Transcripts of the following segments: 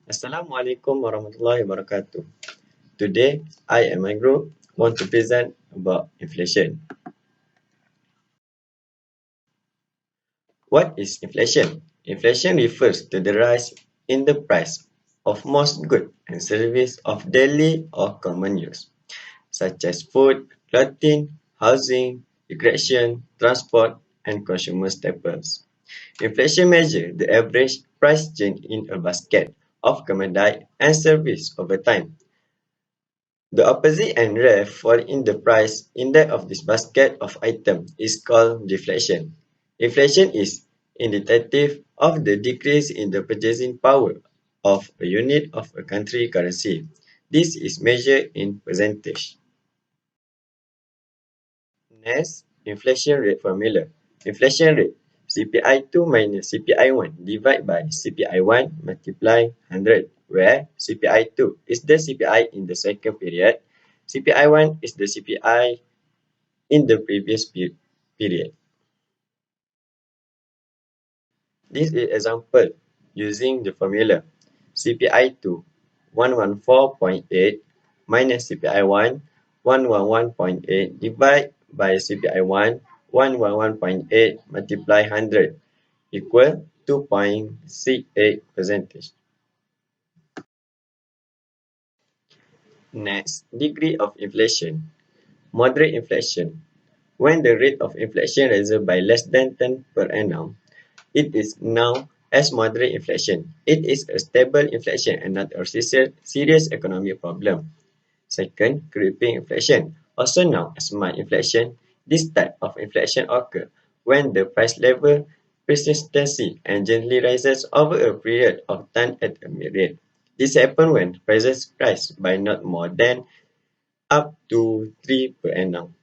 Assalamualaikum warahmatullahi wabarakatuh. Today, I and my group want to present about inflation. What is inflation? Inflation refers to the rise in the price of most goods and services of daily or common use, such as food, clothing, housing, recreation, transport, and consumer staples. Inflation measures the average price change in a basket of commodity and service over time. The opposite and rare fall in the price index of this basket of items is called deflation. Inflation is indicative of the decrease in the purchasing power of a unit of a country currency. This is measured in percentage. Next, inflation rate formula. Inflation rate CPI2 minus CPI1 divided by CPI1 multiply 100, where CPI2 is the CPI in the second period, CPI1 is the CPI in the previous period. This is example using the formula CPI2 114.8 minus CPI1 111.8 divided by CPI1 111.8 multiply 100 equal 2.68%. Next, degree of inflation. Moderate inflation. When the rate of inflation rises by less than 10 per annum, it is known as moderate inflation. It is a stable inflation and not a serious economic problem. Second, creeping inflation, also known as mild inflation. This type of inflation occurs when the price level persistency and gently rises over a period of time at a rate. This happens when prices rise by not more than up to 3 per annum.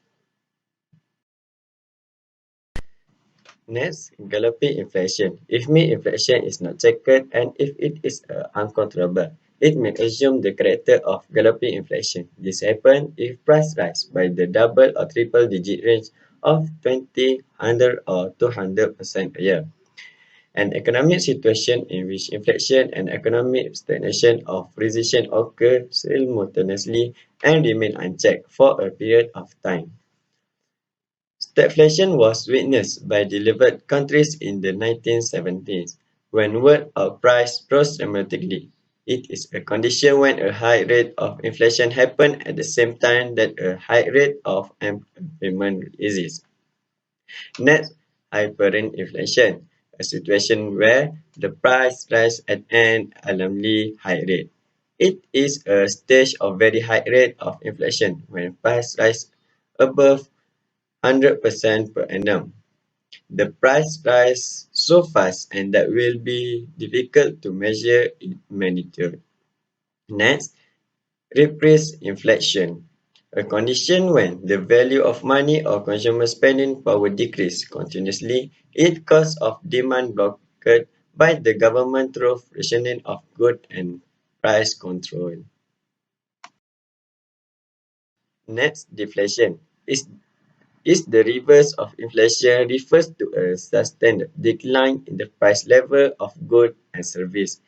Next, galloping inflation. If mean inflation is not checked and if it is uncontrollable, it may assume the character of galloping inflation. This happens if price rise by the double or triple digit range of 20, 100 or 200% a year. An economic situation in which inflation and economic stagnation or recession occur simultaneously and remain unchecked for a period of time. Stagflation was witnessed by developed countries in the 1970s, when word of price rose dramatically. It is a condition when a high rate of inflation happens at the same time that a high rate of unemployment exists. Next, hyperinflation, a situation where the price rises at an alarmingly high rate. It is a stage of very high rate of inflation when price rise above 100% per annum. The price rise so fast and that will be difficult to measure in magnitude. Next, repressed inflation, a condition when the value of money or consumer spending power decrease continuously. It cause of demand blocked by the government through rationing of goods and price control. Next, deflation is the reverse of inflation, refers to a sustained decline in the price level of goods and services.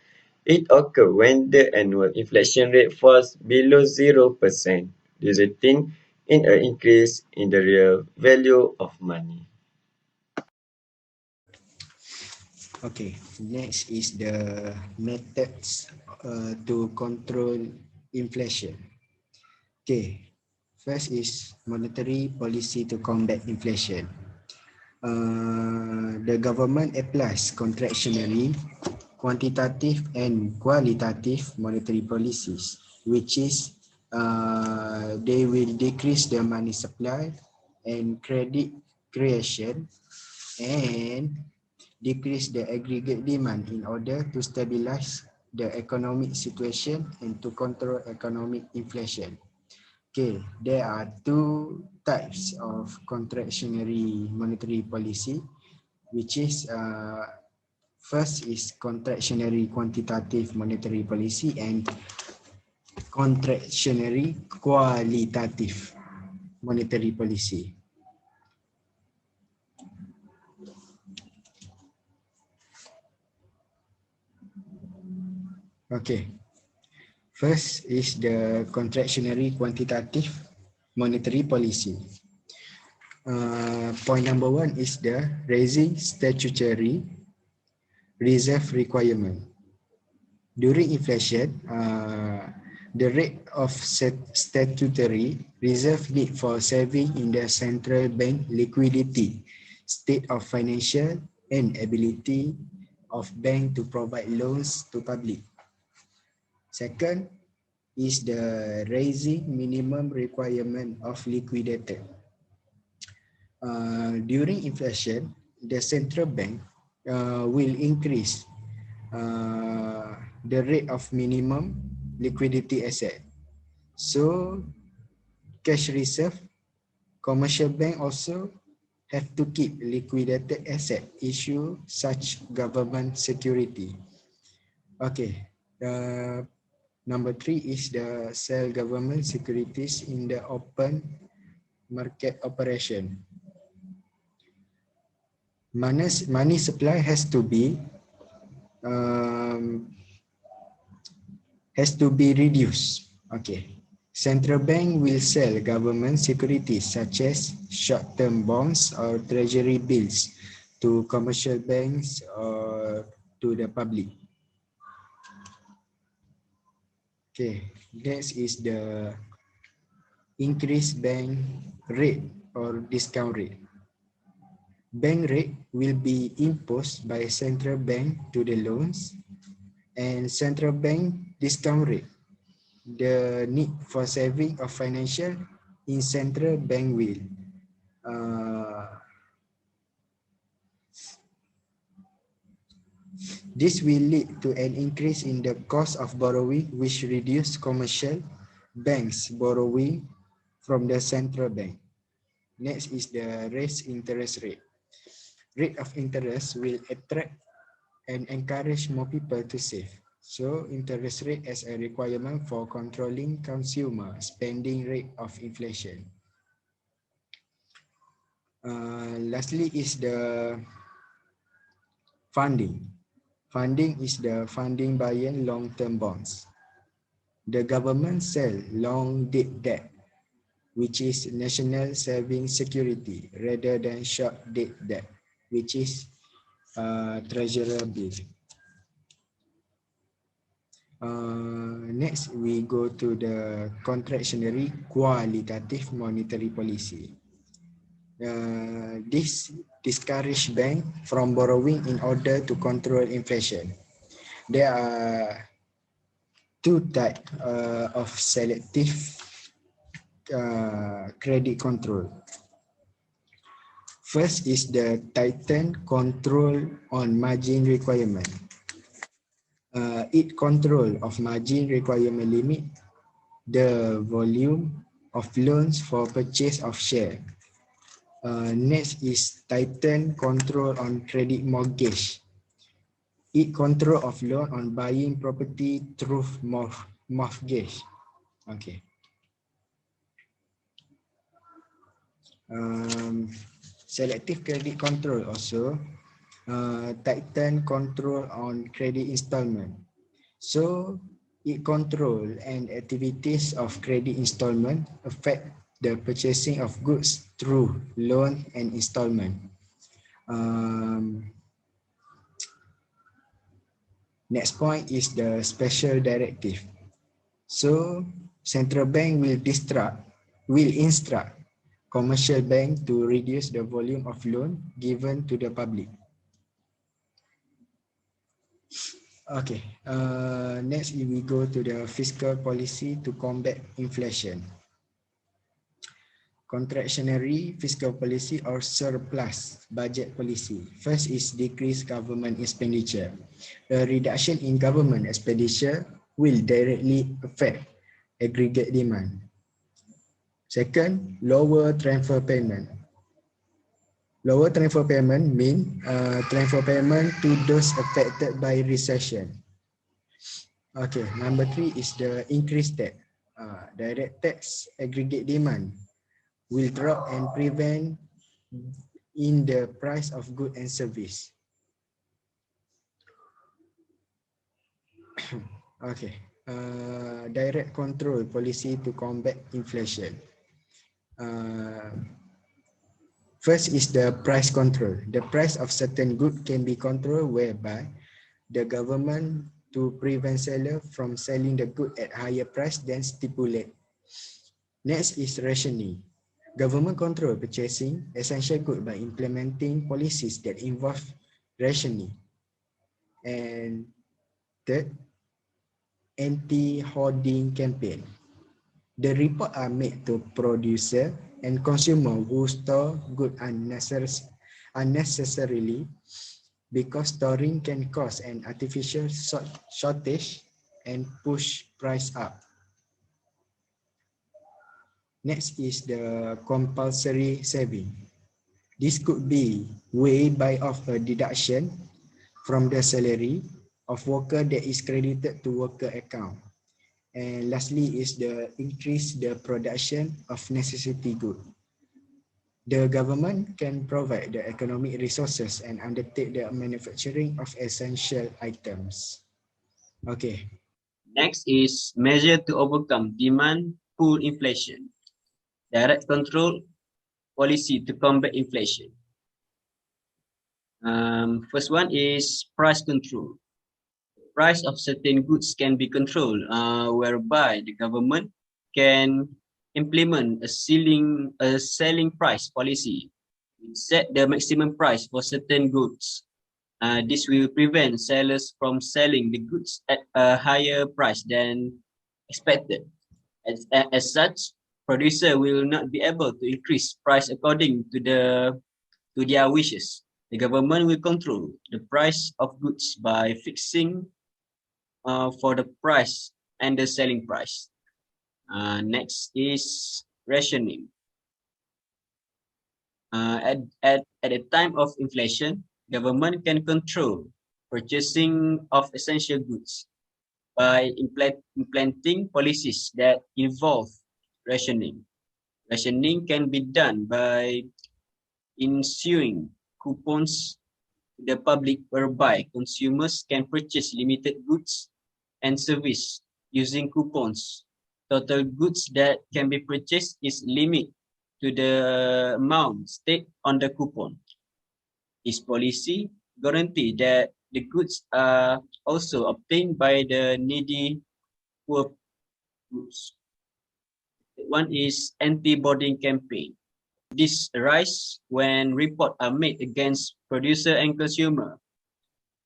It occurs when the annual inflation rate falls below 0%, resulting in an increase in the real value of money. Okay, next is the methods to control inflation. Okay, first is monetary policy to combat inflation. The government applies contractionary, quantitative and qualitative monetary policies, which is they will decrease the money supply and credit creation and decrease the aggregate demand in order to stabilize the economic situation and to control economic inflation. Okay, there are two types of contractionary monetary policy, which is first is contractionary quantitative monetary policy and contractionary qualitative monetary policy. Okay. First is the contractionary quantitative monetary policy. Point number one is the raising statutory reserve requirement. During inflation, the rate of statutory reserve need for saving in the central bank liquidity, state of financial and ability of bank to provide loans to public. Second is the raising minimum requirement of liquidator. During inflation, the central bank will increase the rate of minimum liquidity asset. So cash reserve, commercial bank also have to keep liquidated asset issue such government security. Okay. Number three is the sell government securities in the open market operation. Money supply um, has to be reduced. Okay. Central bank will sell government securities such as short-term bonds or treasury bills to commercial banks or to the public. Okay, next is the increased bank rate or discount rate. Bank rate will be imposed by central bank to the loans and central bank discount rate. The need for saving of financial in central bank will this will lead to an increase in the cost of borrowing, which reduce commercial banks borrowing from the central bank. Next is the raised interest rate. Rate of interest will attract and encourage more people to save. So interest rate as a requirement for controlling consumer spending rate of inflation. Lastly is the funding. Funding is the funding buying long-term bonds. The government sell long-date debt, which is national savings security, rather than short-date debt, which is treasury bill. Next, we go to the contractionary qualitative monetary policy. This discourage bank from borrowing in order to control inflation. There are two types of selective credit control. First is the tightened control on margin requirement. It control of margin requirement limit the volume of loans for purchase of share. Next is tightened control on credit mortgage. It control of loan on buying property through mortgage. Okay. Selective credit control also tighten control on credit installment. So it control and activities of credit installment affect the purchasing of goods through loan and installment. Next point is the special directive. So central bank will instruct commercial bank to reduce the volume of loan given to the public. Okay, next we go to the fiscal policy to combat inflation. Contractionary fiscal policy or surplus budget policy. First is decrease government expenditure. A reduction in government expenditure will directly affect aggregate demand. Second, lower transfer payment. Lower transfer payment mean transfer payment to those affected by recession. Okay, number three is the increased tax. Direct tax aggregate demand will drop and prevent in the price of good and service. Okay. Direct control policy to combat inflation. First is the price control. The price of certain goods can be controlled whereby the government to prevent seller from selling the good at higher price than stipulated. Next is rationing. Government control purchasing essential goods by implementing policies that involve rationing. And third, anti-hoarding campaign. The reports are made to producer and consumer who store goods unnecessarily because storing can cause an artificial shortage and push price up. Next is the compulsory saving. This could be way by of a deduction from the salary of worker that is credited to worker account. And lastly is the increase the production of necessity good. The government can provide the economic resources and undertake the manufacturing of essential items. Okay. Next is measure to overcome demand pull inflation. Direct control policy to combat inflation. First one is price control. Price of certain goods can be controlled, whereby the government can implement a selling price policy, set the maximum price for certain goods. This will prevent sellers from selling the goods at a higher price than expected. As such, producer will not be able to increase price according to their wishes. The government will control the price of goods by fixing for the price and the selling price. Next is rationing. At the time of inflation, government can control purchasing of essential goods by implementing policies that involve rationing. Rationing can be done by issuing coupons to the public whereby consumers can purchase limited goods and service using coupons. Total goods that can be purchased is limited to the amount stated on the coupon. This policy guarantees that the goods are also obtained by the needy poor groups. One is anti-boarding campaign. This arises when reports are made against producer and consumer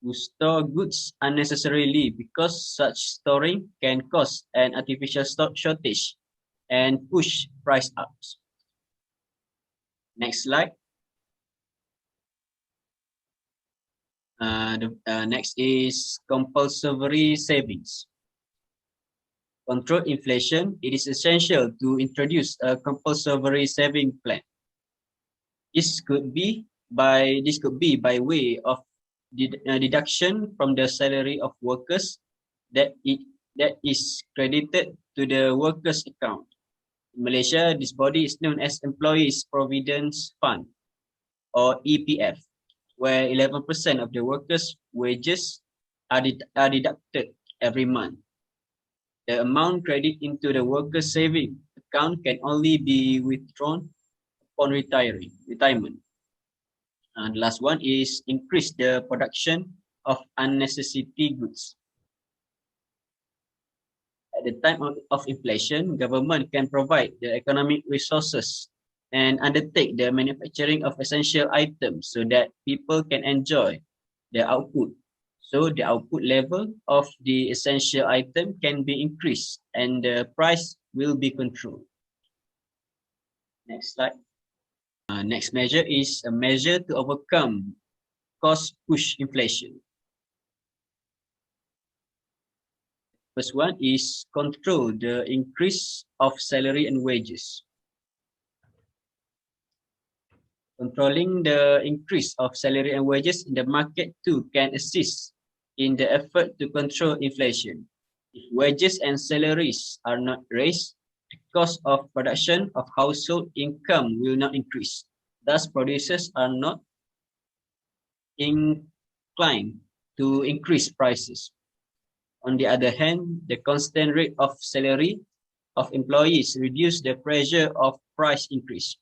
who store goods unnecessarily because such storing can cause an artificial stock shortage and push price up. Next slide. Next is compulsory savings. Control inflation, it is essential to introduce a compulsory saving plan. This could be by way of deduction from the salary of workers that is credited to the workers' account. In Malaysia, this body is known as Employees Providence Fund or EPF, where 11% of the workers' wages are deducted every month. The amount credited into the workers' saving account can only be withdrawn upon retirement. And the last one is increase the production of unnecessary goods. At the time of inflation, government can provide the economic resources and undertake the manufacturing of essential items so that people can enjoy the output. So the output level of the essential item can be increased and the price will be controlled. Next slide. Next measure is a measure to overcome cost push inflation. First one is control the increase of salary and wages. Controlling the increase of salary and wages in the market too can assist in the effort to control inflation. If wages and salaries are not raised, the cost of production of household income will not increase. Thus, producers are not inclined to increase prices. On the other hand, the constant rate of salary of employees reduce the pressure of price increase.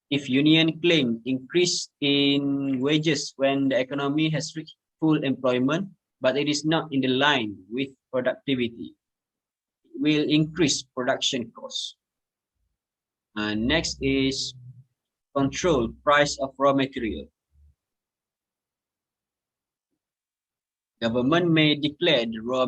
If union claim increase in wages when the economy has reached full employment, but it is not in the line with productivity, it will increase production costs. Next is control price of raw material. Government may declare the raw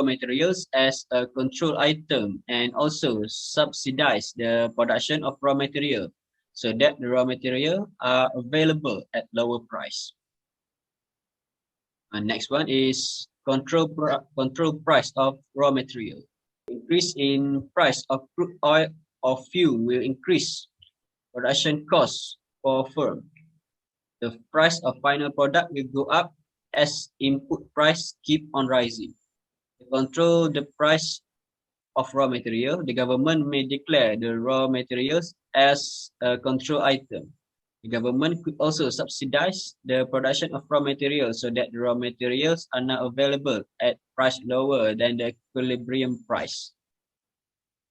materials as a control item and also subsidize the production of raw material so that the raw material are available at lower price. Next one is control price of raw material. Increase in price of crude oil or fuel will increase production costs for firm. The price of final product will go up as input price keep on rising. To control the price of raw material, the government may declare the raw materials as a control item. The government could also subsidize the production of raw materials so that the raw materials are now available at price lower than the equilibrium price.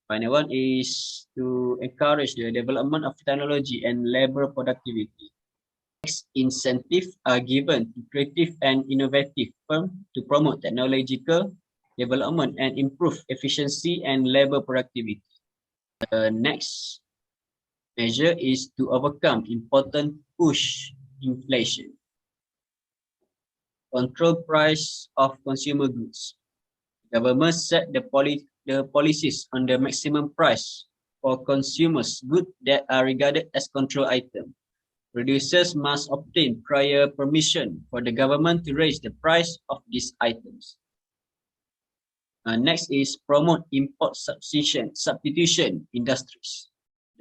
Final one is to encourage the development of technology and labor productivity. Incentives are given to creative and innovative firms to promote technological development and improve efficiency and labor productivity. The next measure is to overcome important push inflation. Control price of consumer goods. Government set the policies on the maximum price for consumers goods that are regarded as control items. Producers must obtain prior permission for the government to raise the price of these items. Next is promote import substitution industries.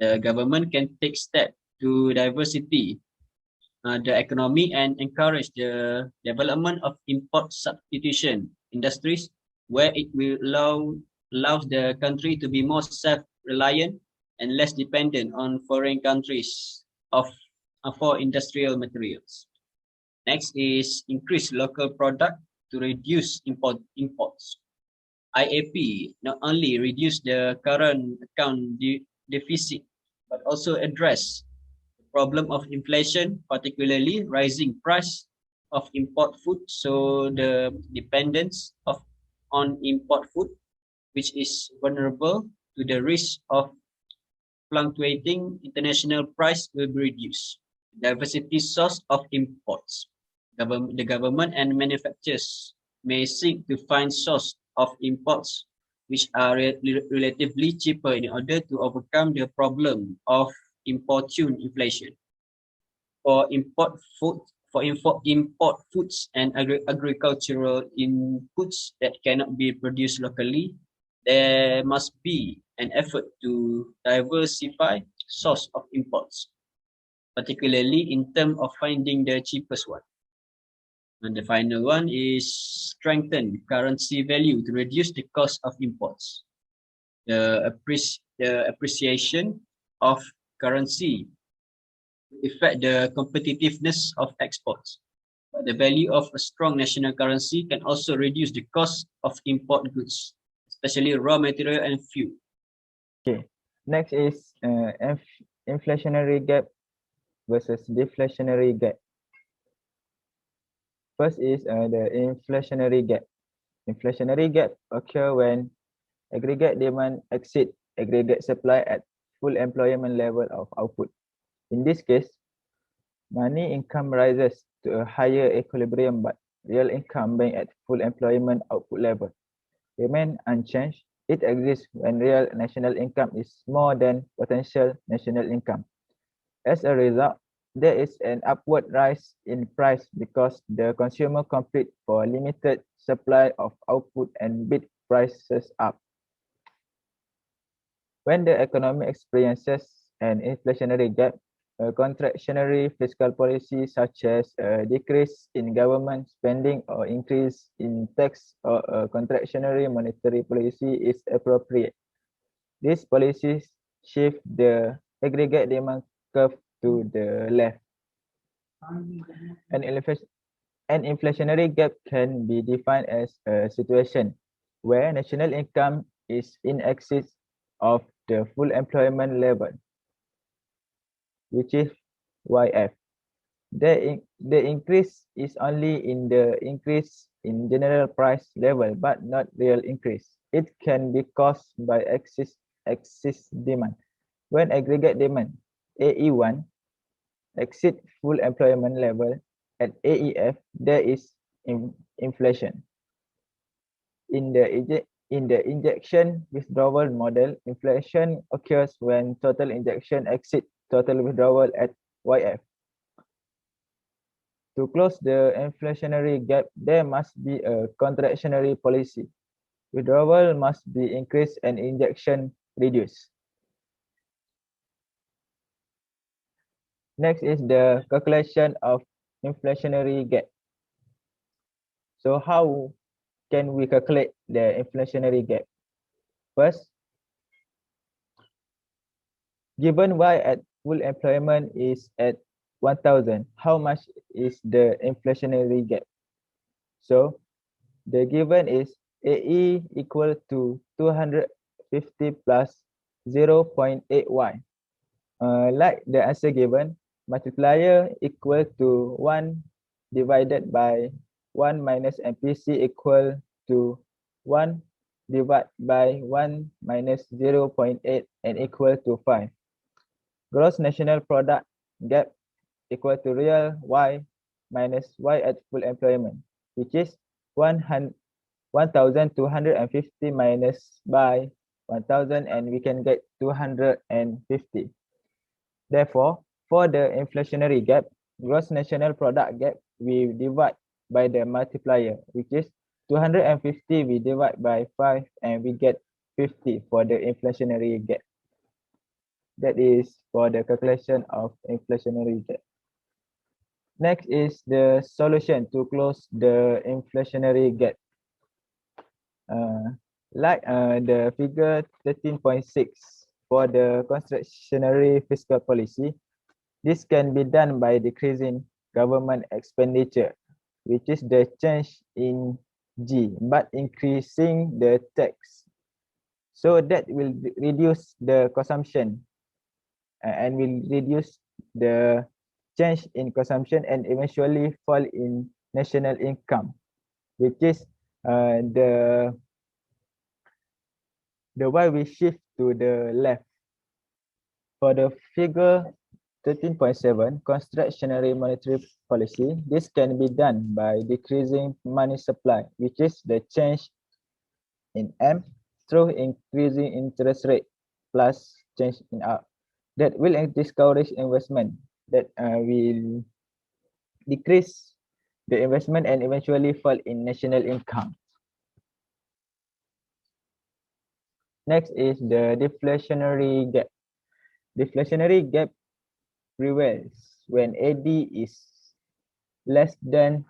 The government can take steps to diversify the economy and encourage the development of import substitution industries where it will allow the country to be more self-reliant and less dependent on foreign countries for industrial materials. Next is increase local product to reduce imports. IAP not only reduce the current account deficit, but also address the problem of inflation, particularly rising price of import food. So the dependence on import food, which is vulnerable to the risk of fluctuating international price, will be reduced. Diversity source of imports. The government and manufacturers may seek to find source of imports which are relatively cheaper in order to overcome the problem of importune inflation. For import foods and agricultural inputs that cannot be produced locally, there must be an effort to diversify source of imports, particularly in terms of finding the cheapest one. And the final one is strengthen currency value to reduce the cost of imports. The appreciation of currency affect the competitiveness of exports. But the value of a strong national currency can also reduce the cost of import goods, especially raw material and fuel. Okay. Next is inflationary gap versus deflationary gap. First is the inflationary gap. Inflationary gap occur when aggregate demand exceed aggregate supply at full employment level of output. In this case, money income rises to a higher equilibrium, but real income being at full employment output level remain unchanged. It exists when real national income is more than potential national income. As a result, there is an upward rise in price because the consumer compete for limited supply of output and bid prices up. When the economy experiences an inflationary gap, a contractionary fiscal policy such as a decrease in government spending or increase in tax or a contractionary monetary policy is appropriate. These policies shift the aggregate demand curve to the left. An inflationary gap can be defined as a situation where national income is in excess of the full employment level, which is YF. The increase is only in the increase in general price level, but not real increase. It can be caused by excess demand. When aggregate demand AE1 exceed full employment level at AEF, there is inflation. In the injection withdrawal model, inflation occurs when total injection exceeds total withdrawal at YF. To close the inflationary gap, there must be a contractionary policy. Withdrawal must be increased and injection reduced. Next is the calculation of inflationary gap. So how can we calculate the inflationary gap? First, given Y at full employment is at 1,000, how much is the inflationary gap? So the given is AE equal to 250 plus 0.8Y. Like the answer given, multiplier equal to 1 divided by 1 minus MPC equal to 1 divided by 1 minus 0.8 and equal to 5. Gross national product gap equal to real Y minus Y at full employment, which is 1,250 minus by 1,000, and we can get 250. Therefore, for the inflationary gap, gross national product gap, we divide by the multiplier, which is 250 we divide by 5 and we get 50 for the inflationary gap. That is for the calculation of inflationary gap. Next is the solution to close the inflationary gap. Like the figure 13.6 for the contractionary fiscal policy, this can be done by decreasing government expenditure, which is the change in G, but increasing the tax. So that will reduce the consumption and will reduce the change in consumption and eventually fall in national income, which is the why we shift to the left. For the figure 13.7, contractionary monetary policy, this can be done by decreasing money supply, which is the change in M through increasing interest rate plus change in R. That will discourage investment, that will decrease the investment and eventually fall in national income. Next is the deflationary gap. Deflationary gap prevails when AD is less than,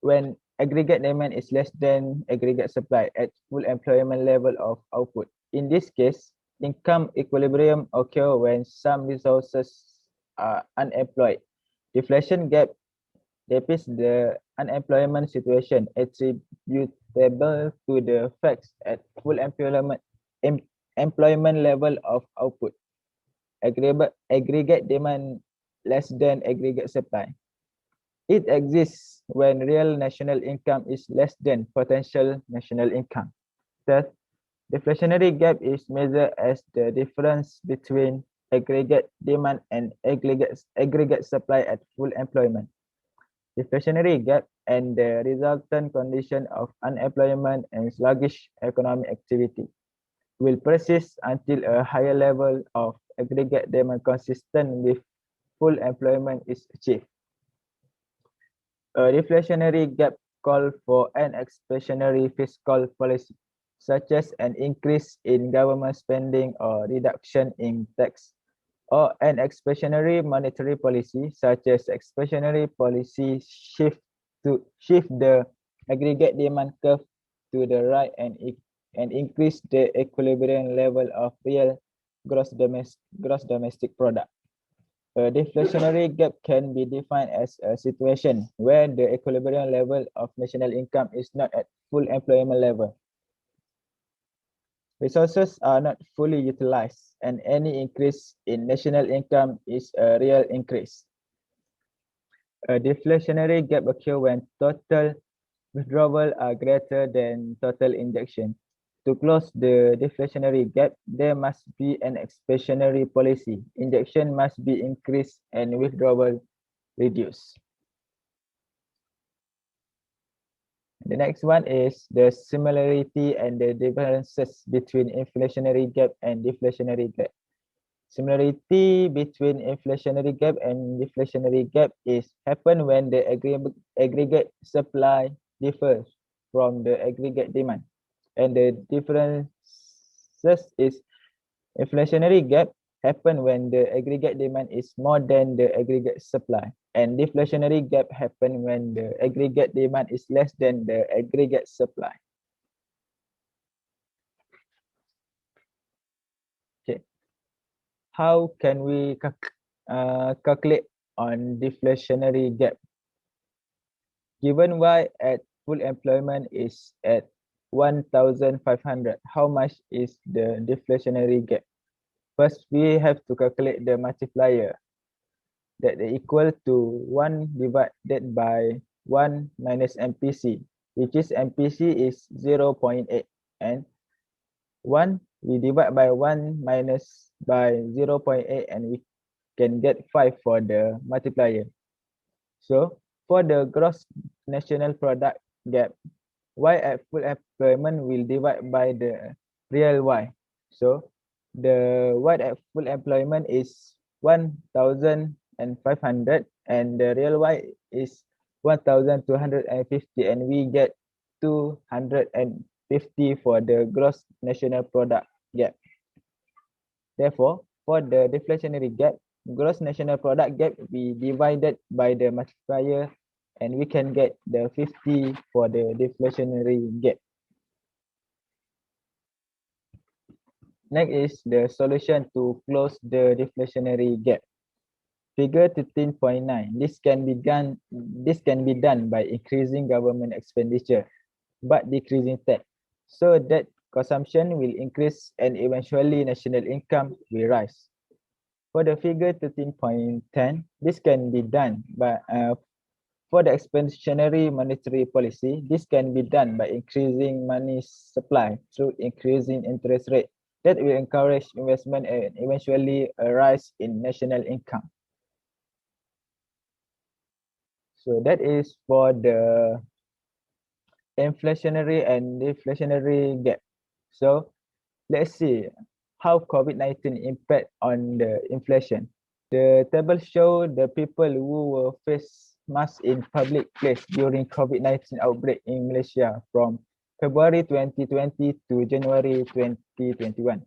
when aggregate demand is less than aggregate supply at full employment level of output. In this case, income equilibrium occur when some resources are unemployed. Deflation gap depicts the unemployment situation attributable to the facts at full employment level of output. Aggregate demand less than aggregate supply. It exists when real national income is less than potential national income. Thus, deflationary gap is measured as the difference between aggregate demand and aggregate supply at full employment. Deflationary gap and the resultant condition of unemployment and sluggish economic activity will persist until a higher level of aggregate demand consistent with full employment is achieved. A deflationary gap calls for an expansionary fiscal policy, such as an increase in government spending or reduction in tax, or an expansionary monetary policy, such as expansionary policy shift the aggregate demand curve to the right and increase the equilibrium level of real gross domestic product. A deflationary gap can be defined as a situation where the equilibrium level of national income is not at full employment level. Resources are not fully utilized, and any increase in national income is a real increase. A deflationary gap occurs when total withdrawal are greater than total injection. To close the deflationary gap, there must be an expansionary policy. Injection must be increased and withdrawal reduced. The next one is the similarity and the differences between inflationary gap and deflationary gap. Similarity between inflationary gap and deflationary gap is happen when the aggregate supply differs from the aggregate demand. And the differences is inflationary gap happen when the aggregate demand is more than the aggregate supply, and deflationary gap happen when the aggregate demand is less than the aggregate supply. Okay, how can we calculate on deflationary gap? Given Y at full employment is at 1,500, how much is the deflationary gap? First, we have to calculate the multiplier that is equal to 1 divided by 1 minus MPC, which is MPC is 0.8, and 1 we divide by 1 minus by 0.8, and we can get 5 for the multiplier. So for the gross national product gap, Y at full employment will divide by the real Y. So the Y at full employment is 1,500 and the real Y is 1,250, and we get 250 for the gross national product gap. Therefore, for the deflationary gap, gross national product gap we divided by the multiplier, and we can get the 50 for the deflationary gap. Next is the solution to close the deflationary gap. Figure 13.9. This can be done by increasing government expenditure but decreasing tax, so that consumption will increase and eventually national income will rise. For the figure 13.10, this can be done by for the expansionary monetary policy. This can be done by increasing money supply through increasing interest rate that will encourage investment and eventually a rise in national income. So that is for the inflationary and deflationary gap. So let's see how COVID-19 impact on the inflation. The table show the people who were face mask in public place during COVID-19 outbreak in Malaysia from February 2020 to January 2021.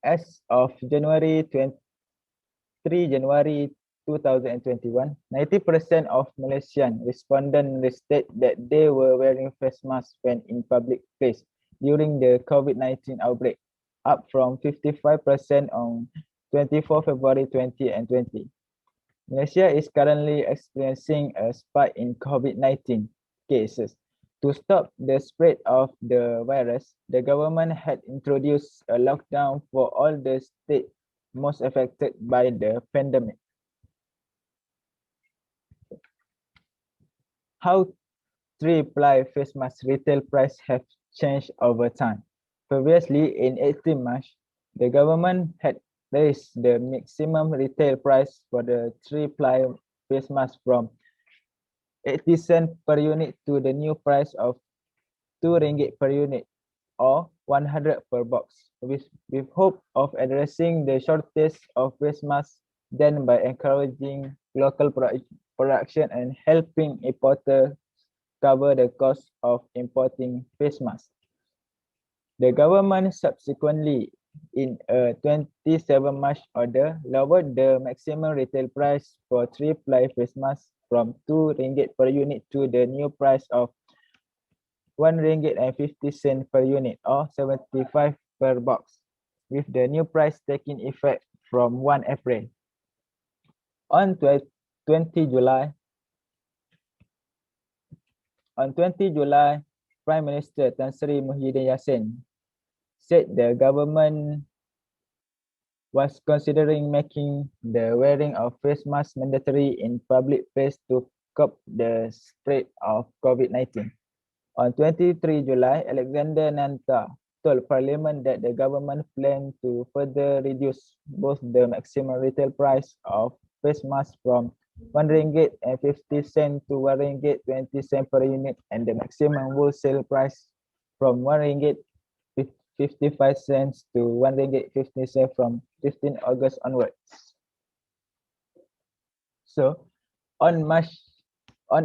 As of January 2021, 90% of Malaysian respondents state that they were wearing face masks when in public place during the COVID-19 outbreak, up from 55% on 24 February 2020. Malaysia is currently experiencing a spike in COVID-19 cases. To stop the spread of the virus, the government had introduced a lockdown for all the states most affected by the pandemic. How three-ply face mask retail price have changed over time. Previously, in 18 March, the government had raised the maximum retail price for the three-ply face mask from 80 cents per unit to the new price of RM2 per unit, or 100 per box, with hope of addressing the shortage of face masks, then by encouraging local production and helping importers cover the cost of importing face masks. The government subsequently, in a 27 March order, lowered the maximum retail price for three-ply face masks from RM2 per unit to the new price of RM1.50 per unit, or 75 per box, with the new price taking effect from 1 April. On 20 July, Prime Minister Tan Sri Muhyiddin Yassin said the government was considering making the wearing of face masks mandatory in public place to curb the spread of COVID-19. On 23 July, Alexander Nanta told Parliament that the government planned to further reduce both the maximum retail price of face masks from RM1.50 to RM1.20 per unit and the maximum wholesale price from RM1.55 to RM1.50 from 15 August onwards. So, on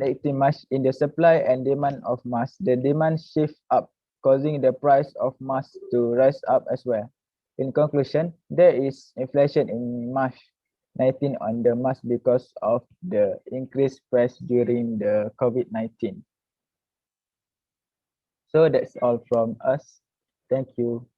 18 March, in the supply and demand of masks, the demand shift up, causing the price of masks to rise up as well. In conclusion, there is inflation in March 19 on the mask because of the increased price during the COVID-19. So that's all from us. Thank you.